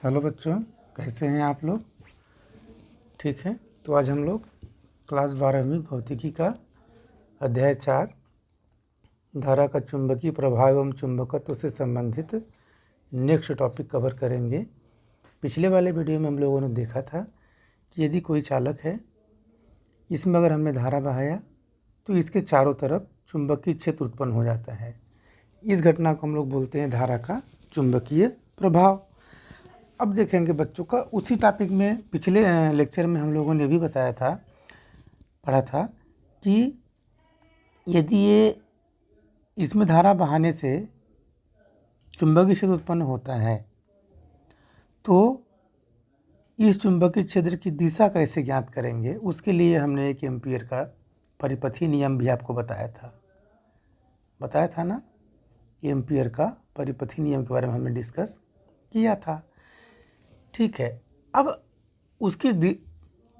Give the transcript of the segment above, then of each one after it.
Hello बच्चों, कैसे हैं आप लोग? ठीक है। तो आज हम लोग क्लास 12वीं भौतिकी का अध्याय 4 धारा का चुंबकीय प्रभाव एवं चुंबकत्व से संबंधित नेक्स्ट टॉपिक कवर करेंगे। पिछले वाले वीडियो में हम लोगों ने देखा था कि यदि कोई चालक है, इसमें अगर हमने धारा बहाया तो इसके चारों तरफ चुंबकीय क्षेत्र उत्पन्न हो जाता है। इस घटना को हम लोग बोलते हैं धारा का चुंबकीय प्रभाव। अब देखेंगे बच्चों का उसी टॉपिक में पिछले लेक्चर में हम लोगों ने भी बताया था, पढ़ा था कि यदि ये इसमें धारा बहाने से चुंबकीय क्षेत्र उत्पन्न होता है तो इस चुंबकीय क्षेत्र की दिशा कैसे ज्ञात करेंगे, उसके लिए हमने 1 एम्पीयर का परिपथीय नियम भी आपको बताया था ना। एम्पीयर का परिपथीय नियम के बारे में हमने डिस्कस किया था। ठीक है। अब उसके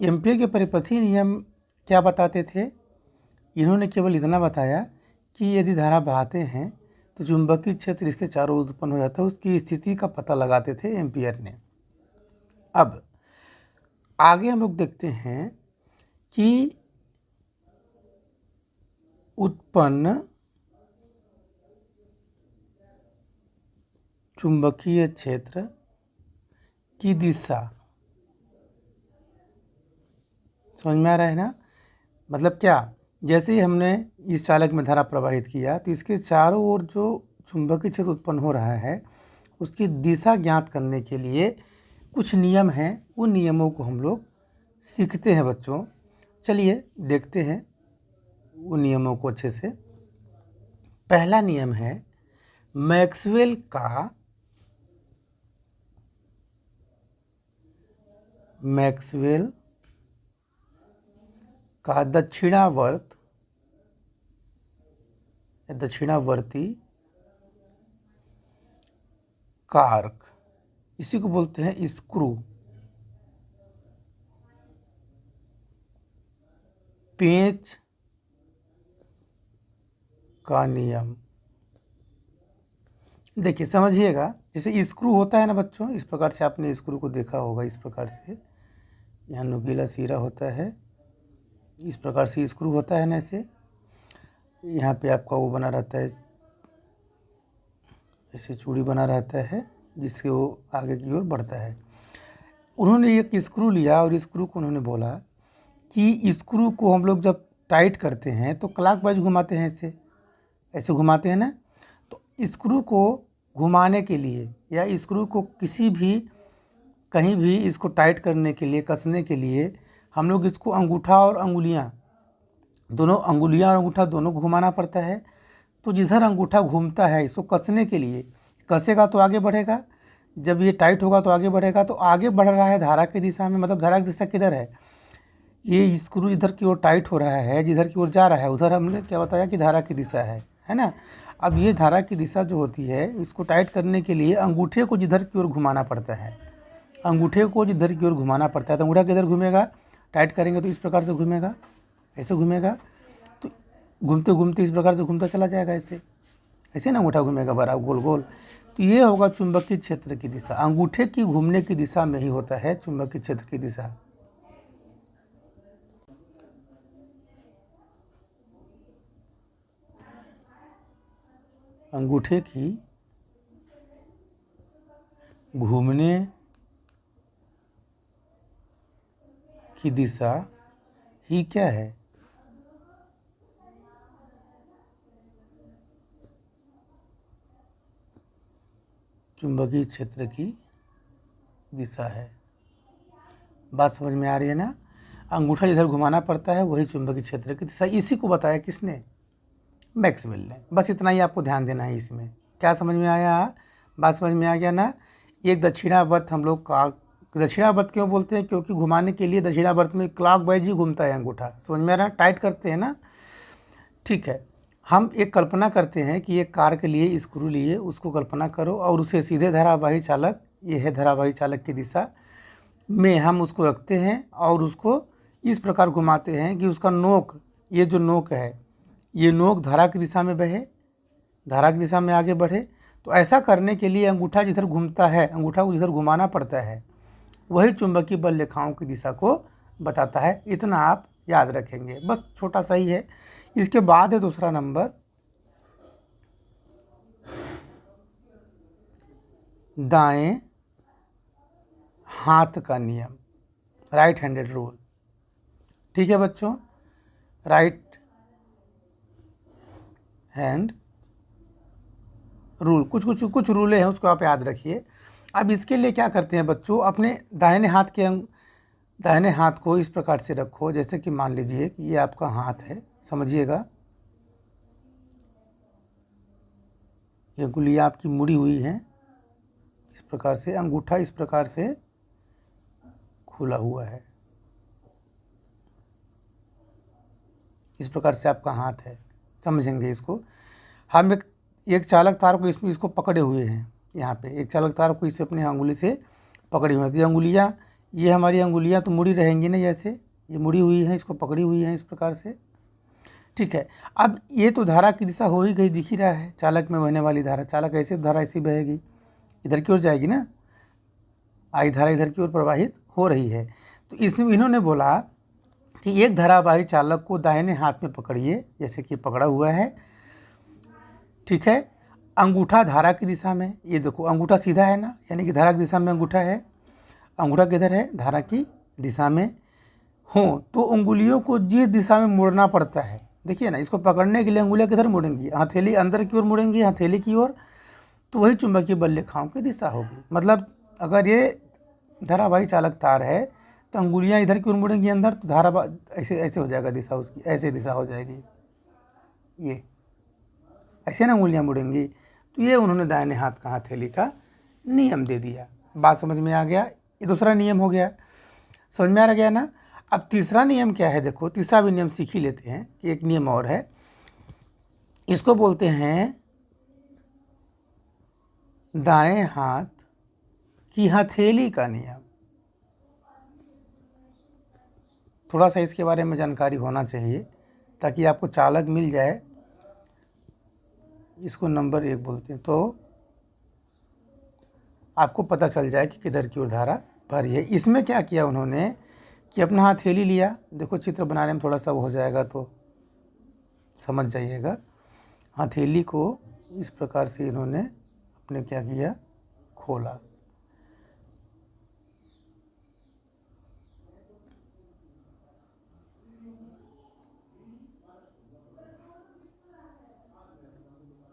एम्पीयर के परिपथीय नियम क्या बताते थे? इन्होंने केवल इतना बताया कि यदि धारा बहाते हैं तो चुंबकीय क्षेत्र इसके चारों ओर उत्पन्न हो जाता है, उसकी स्थिति का पता लगाते थे एम्पीयर ने। अब आगे हम लोग देखते हैं कि उत्पन्न चुंबकीय क्षेत्र की दिशा समझ में आ रहा है ना? मतलब क्या, जैसे ही हमने इस चालक में धारा प्रवाहित किया तो इसके चारों ओर जो चुंबकीय क्षेत्र उत्पन्न हो रहा है उसकी दिशा ज्ञात करने के लिए कुछ नियम हैं। उन नियमों को हम लोग सीखते हैं बच्चों। चलिए देखते हैं उन नियमों को अच्छे से। पहला नियम है मैक्सवेल का दक्षिणावर्ती कारक, इसी को बोलते हैं स्क्रू। पेंच का नियम। देखिए समझिएगा, जैसे स्क्रू होता है ना बच्चों, इस प्रकार से आपने स्क्रू को देखा होगा। इस प्रकार से यहाँ नुकीला सिरा होता है, इस प्रकार से स्क्रू होता है ना। ऐसे यहाँ पे आपका वो बना रहता है, ऐसे चूड़ी बना रहता है जिससे वो आगे की ओर बढ़ता है। उन्होंने एक स्क्रू लिया और स्क्रू को उन्होंने बोला कि स्क्रू को हम लोग जब टाइट करते हैं तो क्लॉकवाइज घुमाते हैं, ऐसे घुमाते हैं ना। तो स्क्रू को घुमाने के लिए या स्क्रू को किसी भी कहीं भी इसको टाइट करने के लिए, कसने के लिए हम लोग इसको अंगूठा और अंगुलियाँ दोनों घुमाना पड़ता है। तो जिधर अंगूठा घूमता है इसको कसने के लिए, कसेगा तो आगे बढ़ेगा, जब ये टाइट होगा तो आगे बढ़ेगा। तो आगे बढ़ रहा है धारा की दिशा में, मतलब धारा की दिशा किधर है? ये स्क्रू जिधर की ओर टाइट हो रहा है, जिधर की ओर जा रहा है, उधर हमने क्या बताया कि धारा की दिशा है ना। अब ये धारा की दिशा जो होती है, इसको टाइट करने के लिए अंगूठे को जिधर की ओर घुमाना पड़ता है। तो अंगूठा किधर घूमेगा? टाइट करेंगे तो इस प्रकार से घूमेगा, ऐसे घूमेगा। तो घूमते घूमते इस प्रकार से घूमता चला जाएगा, ऐसे ना अंगूठा घूमेगा बराबर गोल गोल। तो ये होगा चुंबकीय क्षेत्र की दिशा। अंगूठे की घूमने की दिशा में ही होता है चुंबकीय क्षेत्र की दिशा। अंगूठे की घूमने की दिशा ही क्या है? चुंबकीय क्षेत्र की दिशा है। बात समझ में आ रही है ना? अंगूठा जिधर घुमाना पड़ता है वही चुंबकीय क्षेत्र की दिशा। इसी को बताया किसने? मैक्सवेल ने। बस इतना ही आपको ध्यान देना है। इसमें क्या समझ में आया? बात समझ में आ गया ना? एक दक्षिणावर्त हम लोग का, दक्षिणावर्त क्यों बोलते हैं? क्योंकि घुमाने के लिए दक्षिणावर्त में क्लॉकवाइज ही घूमता है अंगूठा। समझ में आ रहा? टाइट करते हैं ना। ठीक है। हम एक कल्पना करते हैं कि एक कार के लिए स्क्रू लिए, उसको कल्पना करो और उसे सीधे धारावाही चालक, ये है धारावाही चालक की दिशा में हम उसको रखते हैं और उसको इस प्रकार घुमाते हैं कि उसका नोक, ये जो नोक है, ये नोक धारा की दिशा में बहे, धारा की दिशा में आगे बढ़े। तो ऐसा करने के लिए अंगूठा जिधर घूमता है, अंगूठा को जिधर घुमाना पड़ता है, वही चुंबकीय बल रेखाओं की दिशा को बताता है। इतना आप याद रखेंगे, बस छोटा सा ही है। इसके बाद है दूसरा नंबर, दाएं हाथ का नियम, राइट हैंडेड रूल। ठीक है बच्चों, राइट हैंड रूल, कुछ रूल हैं, उसको आप याद रखिए। अब इसके लिए क्या करते हैं बच्चों, अपने दाहिने हाथ को इस प्रकार से रखो, जैसे कि मान लीजिए कि ये आपका हाथ है, समझिएगा, ये गुलिया आपकी मुड़ी हुई है इस प्रकार से, अंगूठा इस प्रकार से खुला हुआ है, इस प्रकार से आपका हाथ है, समझेंगे इसको। हम एक चालक तार को इसको पकड़े हुए हैं, यहाँ पे एक चालक तार को इसे अपनी अंगुली से पकड़ी हुई है। तो ये अंगुलियाँ, ये हमारी अंगुलियाँ तो मुड़ी रहेंगी ना, जैसे ये मुड़ी हुई है, इसको पकड़ी हुई है इस प्रकार से। ठीक है, अब ये तो धारा की दिशा हो ही गई, दिख ही रहा है, चालक में बहने वाली धारा, चालक ऐसे धारा ऐसी बहेगी, इधर की ओर जाएगी ना, आई धारा इधर की ओर प्रवाहित हो रही है। तो इसमें इन्होंने बोला कि एक धारावाही चालक को दाहिने हाथ में पकड़िए, जैसे कि पकड़ा हुआ है, ठीक है, अंगूठा धारा की दिशा में, ये देखो अंगूठा सीधा है ना, यानी कि धारा की दिशा में अंगूठा है, अंगूठा किधर है, धारा की दिशा में हो, तो उंगलियों को जिस दिशा में मुड़ना पड़ता है, देखिए ना, इसको पकड़ने के लिए अंगुलियाँ किधर मुड़ेंगी, हथेली अंदर की ओर मुड़ेंगी, हथेली की ओर, तो वही चुंबकीय बल रेखाओं की दिशा होगी। मतलब अगर ये धारावाही चालक तार है तो अंगुलियाँ इधर की ओर मुड़ेंगी अंदर, तो धारा ऐसे हो जाएगा दिशा उसकी, ऐसे दिशा हो जाएगी, ये ऐसे ना अंगुलियाँ मुड़ेंगी। तो ये उन्होंने दाहिने हाथ का हथेली का नियम दे दिया। बात समझ में आ गया, ये दूसरा नियम हो गया, समझ में आ गया ना। अब तीसरा नियम क्या है, देखो तीसरा भी नियम सीख ही लेते हैं कि एक नियम और है, इसको बोलते हैं दाएं हाथ की हथेली का नियम। थोड़ा सा इसके बारे में जानकारी होना चाहिए ताकि आपको चालक मिल जाए, इसको नंबर 1 बोलते हैं, तो आपको पता चल जाए कि किधर की ओर धारा बह रही है। इसमें क्या किया उन्होंने कि अपना हथेली लिया, देखो चित्र बनाने में थोड़ा सा वो हो जाएगा तो समझ जाइएगा। हथेली को इस प्रकार से इन्होंने अपने क्या किया, खोला,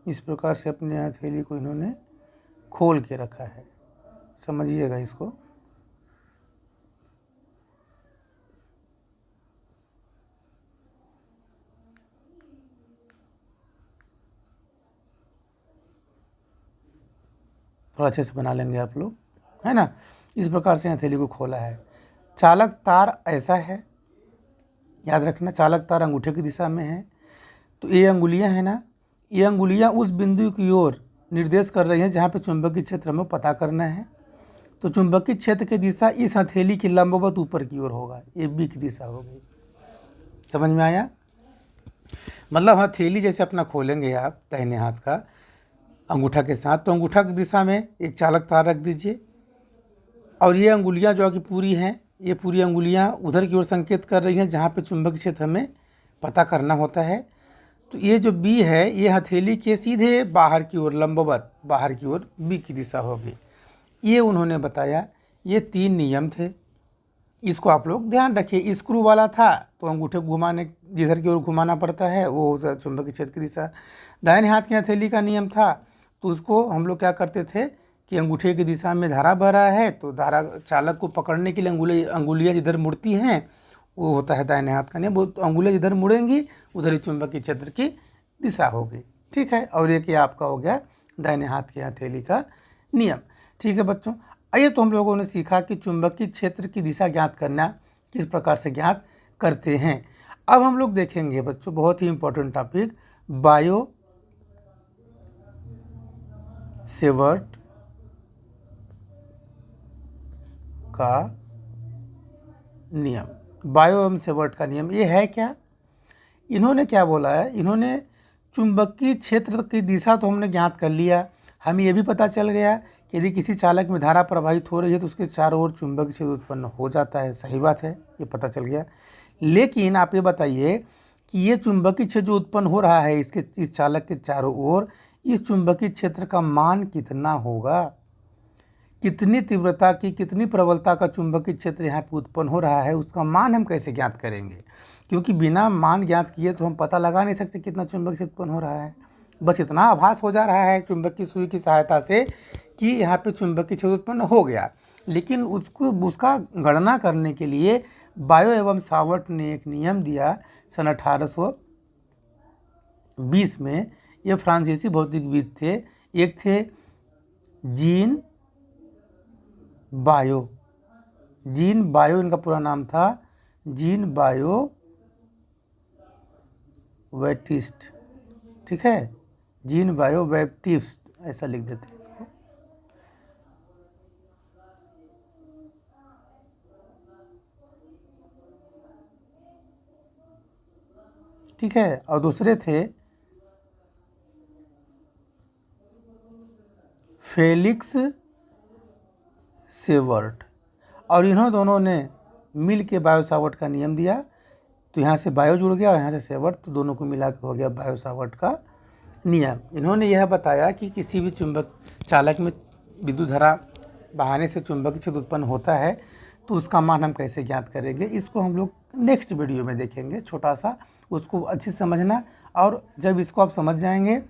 इस प्रकार से अपने हथेली को इन्होंने खोल के रखा है, समझिएगा इसको। थोड़ा अच्छे से बना लेंगे आप लोग, है ना। इस प्रकार से हथेली को खोला है। चालक तार ऐसा है, याद रखना, चालक तार अंगूठे की दिशा में है, तो ये अंगुलियां हैं ना, ये अंगुलियां उस बिंदु की ओर निर्देश कर रही हैं जहाँ पे चुंबकीय क्षेत्र हमें पता करना है। तो चुंबकीय क्षेत्र की दिशा इस हथेली की लंबवत ऊपर की ओर होगा, ये बी की दिशा होगी, समझ में आया। मतलब हथेली जैसे अपना खोलेंगे आप दाहिने हाथ का अंगूठा के साथ, तो अंगूठा की दिशा में एक चालक तार रख दीजिए, और ये अंगुलियां जो कि पूरी हैं, ये पूरी अंगुलियां उधर की ओर संकेत कर रही हैं जहाँ पे चुंबकीय क्षेत्र हमें पता करना होता है। तो ये जो बी है, ये हथेली के सीधे बाहर की ओर, लंबवत बाहर की ओर बी की दिशा होगी। ये उन्होंने बताया, ये 3 नियम थे, इसको आप लोग ध्यान रखिए। स्क्रू वाला था तो अंगूठे को घुमाने, जिधर की ओर घुमाना पड़ता है वो चुंबकीय क्षेत्र की दिशा। दाहिने हाथ की हथेली का नियम था, तो उसको हम लोग क्या करते थे कि अंगूठे की दिशा में धारा बह रहा है, तो धारा चालक को पकड़ने के लिए अंगुलियाँ जिधर मुड़ती हैं वो होता है दाहिने हाथ का नियम। वो अंगुलियाँ जिधर मुड़ेंगी उधर ही चुंबकीय क्षेत्र की दिशा होगी, ठीक है। और एक ये आपका हो गया दाहिने हाथ की हथेली का नियम, ठीक है बच्चों। आइए, तो हम लोगों ने सीखा कि चुंबकीय क्षेत्र की दिशा ज्ञात करना किस प्रकार से ज्ञात करते हैं। अब हम लोग देखेंगे बच्चों बहुत ही इंपॉर्टेंट टॉपिक, बायो सेवर्ट का नियम। बायो एवं सेवर्ट का नियम ये है क्या, इन्होंने क्या बोला है, इन्होंने चुंबकीय क्षेत्र की दिशा तो हमने ज्ञात कर लिया, हमें ये भी पता चल गया कि यदि किसी चालक में धारा प्रवाहित हो रही है तो उसके चारों ओर चुंबकीय क्षेत्र उत्पन्न हो जाता है। सही बात है, ये पता चल गया। लेकिन आप ये बताइए कि ये चुंबकीय क्षेत्र जो उत्पन्न हो रहा है इस चालक के चारों ओर, इस चुंबकीय क्षेत्र का मान कितना होगा? कितनी तीव्रता की, कितनी प्रबलता का चुंबकीय क्षेत्र यहाँ पे उत्पन्न हो रहा है, उसका मान हम कैसे ज्ञात करेंगे? क्योंकि बिना मान ज्ञात किए तो हम पता लगा नहीं सकते कितना चुंबकीय क्षेत्र उत्पन्न हो रहा है। बस इतना आभास हो जा रहा है चुंबकीय सुई की सहायता से कि यहाँ पे चुंबकीय क्षेत्र उत्पन्न हो गया, लेकिन उसका गणना करने के लिए बायो एवं सावर्ट ने एक नियम दिया सन 1820 में। ये फ्रांसीसी भौतिकविद थे, एक थे जीन बायो, इनका पूरा नाम था जीन बायो बैप्टिस्ट, ठीक है, जीन बायो बैप्टिस्ट ऐसा लिख देते हैं इसको। ठीक है, और दूसरे थे फेलिक्स सेवर्ट, और इन्होंने दोनों ने मिल के बायो सावर्ट का नियम दिया। तो यहाँ से बायो जुड़ गया और यहाँ से सेवर्ट, तो दोनों को मिला के हो गया बायो सावर्ट का नियम। इन्होंने यह बताया कि किसी भी चुंबक चालक में विद्युत धारा बहाने से चुंबकीय क्षेत्र उत्पन्न होता है, तो उसका मान हम कैसे ज्ञात करेंगे, इसको हम लोग नेक्स्ट वीडियो में देखेंगे। छोटा सा उसको अच्छे से समझना, और जब इसको आप समझ जाएंगे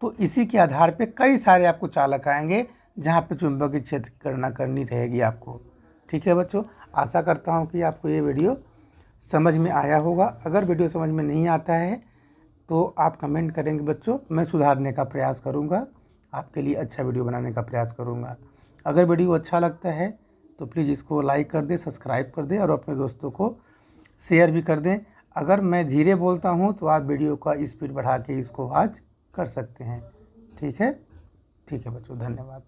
तो इसी के आधार पे कई सारे आपको चालक आएंगे जहाँ पे चुंबकीय क्षेत्र की गणना करनी रहेगी आपको। ठीक है बच्चों, आशा करता हूँ कि आपको ये वीडियो समझ में आया होगा। अगर वीडियो समझ में नहीं आता है तो आप कमेंट करेंगे बच्चों, मैं सुधारने का प्रयास करूँगा, आपके लिए अच्छा वीडियो बनाने का प्रयास करूँगा। अगर वीडियो अच्छा लगता है तो प्लीज़ इसको लाइक कर दें, सब्सक्राइब कर दें और अपने दोस्तों को शेयर भी कर दें। अगर मैं धीरे बोलता हूँ तो आप वीडियो का स्पीड बढ़ा के इसको वॉच कर सकते हैं। ठीक है बच्चों, धन्यवाद।